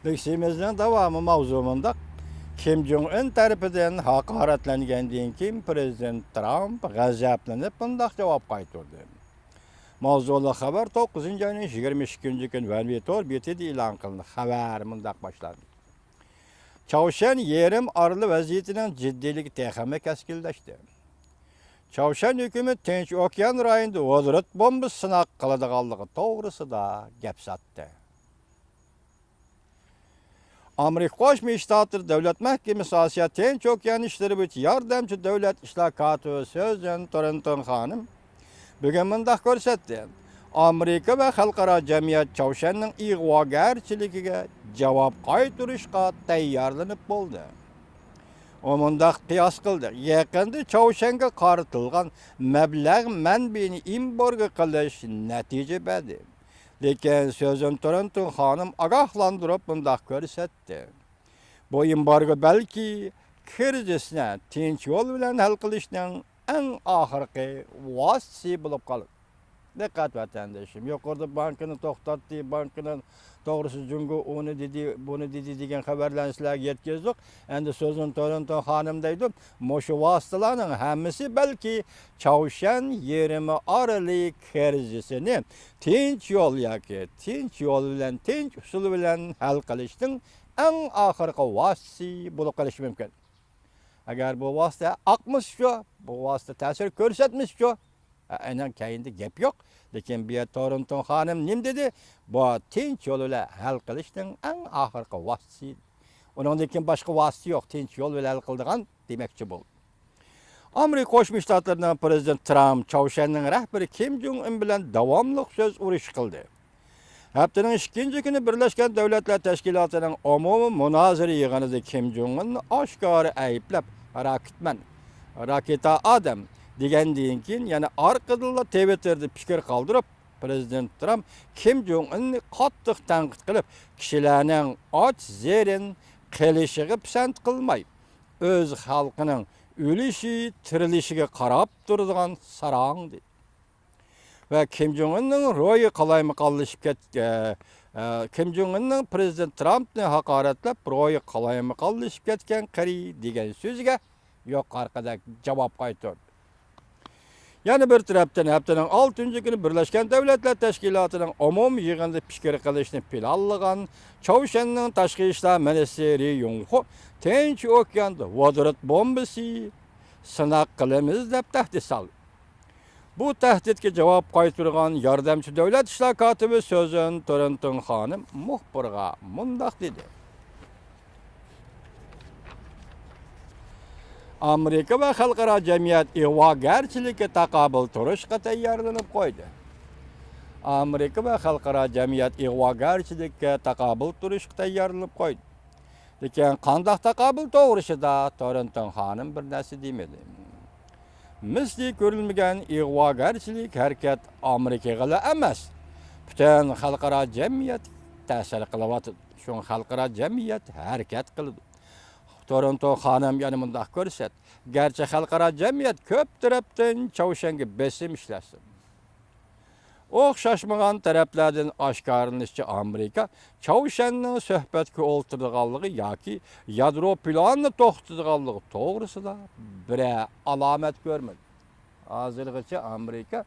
Diksimizin devamı mavzumunda Kim Jong-un tarafından hakaretlengendiğin kim Prezident Trump gazaplanıp bundaq cevap qaytardı. Mavzulu haber 9. ayının 22. gün Vermitor BT'de ilan kılındı. Haber bundaq başladı. Çavuşan yerim arılı vaziyetinin ciddiligi tehame keskildeşti. Çavuşan hükümet Tinç Okyan rayında vodorot bomba sınak kılıdıqallığı doğrusu da gep sattı. Amerika Qo'shma Shtatlar Davlat Mahkemasi Osiyo Tinch okean ishlari bo'yicha yordamchi davlat ishlar katibi Susan Torrenton xonim bugun mundaq ko'rsatdi. Amerika va xalqaro jamiyat Chavshanning ig'vogarchiligiga javob qaytarishga tayyorlanib bo'ldi. O mundaq qiyos qildi. Yaqinda Chavshanga qaratilgan mablag' manbini imporga qilish natija berdi. Lekin Susan Torrenton xonim agahlandırıp bundaq ko'rsatdi. Bu embargo balki krizisni tinch yo'l bilan hal qilishning eng oxirgi vositasi bo'lib qoladi. Diqqat vatandoshim, yuqorida bankini to'xtatdi, bankini to'g'risi jungo uni dedi, buni dedi degan xabarlarni sizlarga yetkazdik. Endi Susan Torrenton xonim deydi, mushu vositalarning hammasi balki Chavshan yerimi oralik krizisini tinch yo'l yoki tinch yo'l bilan, tinch usul bilan hal qilishning eng oxirgi vositasi bo'lib qolishi mumkin. Agar bu vosita aqmishcha, bu vosita ta'sir ko'rsatmishcha, aynan kayinda gap yo'q. Lekin bu Torrenton xonim nim dedi? Bu tinch yo'l bilan hal qilishning eng oxirgi vositasi. Undan keyin boshqa vosita yo'q, tinch yo'l bilan hal qildigan demoqchi bo'ldi. Amerika Qo'shma Shtatlarining prezident Trump Chavshanning rahbari Kim Jong-un bilan davomli so'z urish qildi. Haftaning 2 kuni Birlashgan Davlatlar Tashkilotining umumiy munozara yig'inida Kim Jong-unni oshkora ayblab, raketa odam degandan keyin yana orqadan Twitterda fikr qoldirib, prezident Trump Kim Jong-unni qattiq tanqid qilib, kishilarning och zerin qilishiga pisand qilmay, o'z xalqining o'lishi, tirilishiga qarab turadigan sarang dedi. Ve Kim Jong-unning ro'yi qalaymiqallashib ketdi. Kim Jong-unning prezident Trumpni haqoratlab, ro'yi qalaymiqallashib ketgan qari degan so'ziga yo'q orqada javob qaytardi. Yani bir tarafdan haftaning 6 kuni Birlashgan Davlatlar Tashkilotining umumiy yig'inida fikr qilishni planlagan Chavshanning tashqi ishlar ministri Yongho Tinch okeanda vodorod bombasi sinaq qilamiz deb tahdid soldi. Bu tahdidga javob qaytargan yordamchi davlat ishlar kotibi Susan Torrenton xonim muxbirga mundaq dedi. Amerika ve xalqaro jamiyat ig'vogarchilikka taqobil turishga tayyorlanib qo'ydi. Amerika ve xalqaro jamiyat ig'vogarchilikka taqobil turishga tayyorlanib qo'ydi. Lekin qanday taqobil to'g'risida Torrenton xonim bir narsa demadi. Misli ko'rilmagan ig'vogarchilik harakat Amerikaga emas, butun xalqaro jamiyat ta'sir qilyapti. Shu xalqaro jamiyat harakat qiladi. Torrenton xonim yana mundaq ko'rsat. Garchi xalqaro jamiyat ko'p tarafdan Chavshanga besim ishlasin. O'xshashmagan taraflardan oshkorlanishicha Amerika Chavshanning suhbatga o'ltirganligi yoki yadro planini to'xtatganligi to'g'risida bir alomat ko'rmadi. Hozirgacha Amerika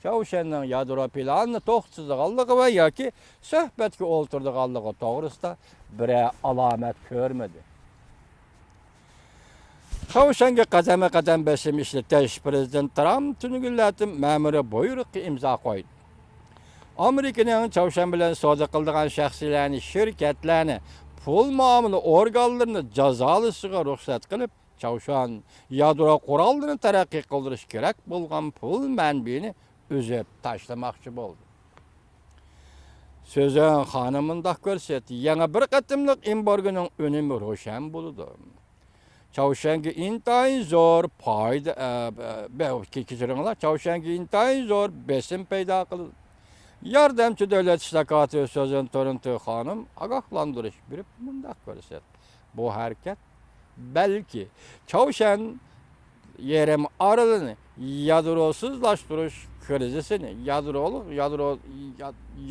Chavshanning yadro planini to'xtatganligi va yoki suhbatga o'ltirganligi to'g'risida bir alomat ko'rmadi. Chavshanga qadama-qadam besim ishlatish prezident Trump tunugullatim ma'muriy buyruqqa imzo qo'ydi. Amerikaning Chavshan bilan savdo qiladigan shaxsiylarni, shirkatlarni, pul muomala organlarini jazolashiga ruxsat qilib, Chavshan yadro qurollarini taraqqiy qildirish kerak bo'lgan pul manbini uzib tashlamoqchi bo'ldi. Susan xonim mundaq ko'rsatdi. Yana bir qatimliq embargoning unumi ro'shan bo'ldi. Chavshanga intayin zo'r foyda kechiringlar, Chavshanga intayin zo'r besim paydo qildi. Yordamchi davlat ishlar kotibi Susan Torrenton xonim ogohlantirish berib mundaq ko'rsatdi. Bu harakat balki Chavshan yerim oralini yadrosizlashtirish krizisini,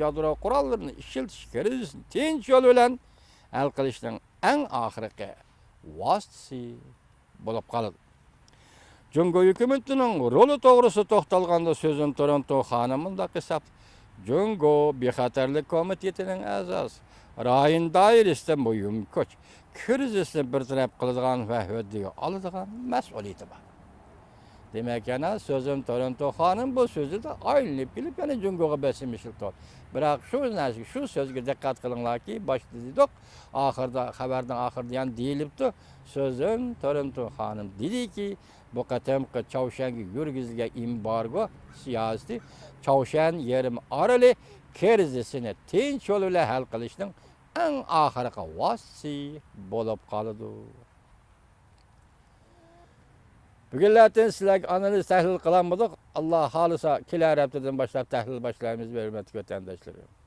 yadro qurollarini ishlatishga tinch yo'l bilan hal qilishning eng oxirgi vositasi bo'lib qoladi. Jungo hukumatining roli to'g'risida to'xtalganda so'zim Toronto xonim mundaq hisob. Jungo bexatarlik komitetining a'zosi. Rayon doirasida muhim kuch. Krizisni bartaraf qiladigan va huddiga oladigan mas'uliyati bor. Demek yana sözüm Toronto xonim bu sözü de aylanıp bilip yani Jungo'ga besinmişlik tot. Biroq şu sözge dikkat qilinglar ki başta dedik, ahırda xabardan ahırda yani deyilipti. Sözüm Toronto xonim dedi ki bu qatamqi Çavuşanga yurgizilgan embargo siyosati Çavuşan yerim orali krizisini tinch yo'l bilan hal qilishning eng oxirgi vositasi bo'lib qoladi. Bugünlerden sizlerle analiz tahlil kılamadık. Allah halisa kiler haftadan başlayıp tahlil başlayımız ve hürmetli vatandaşlarım.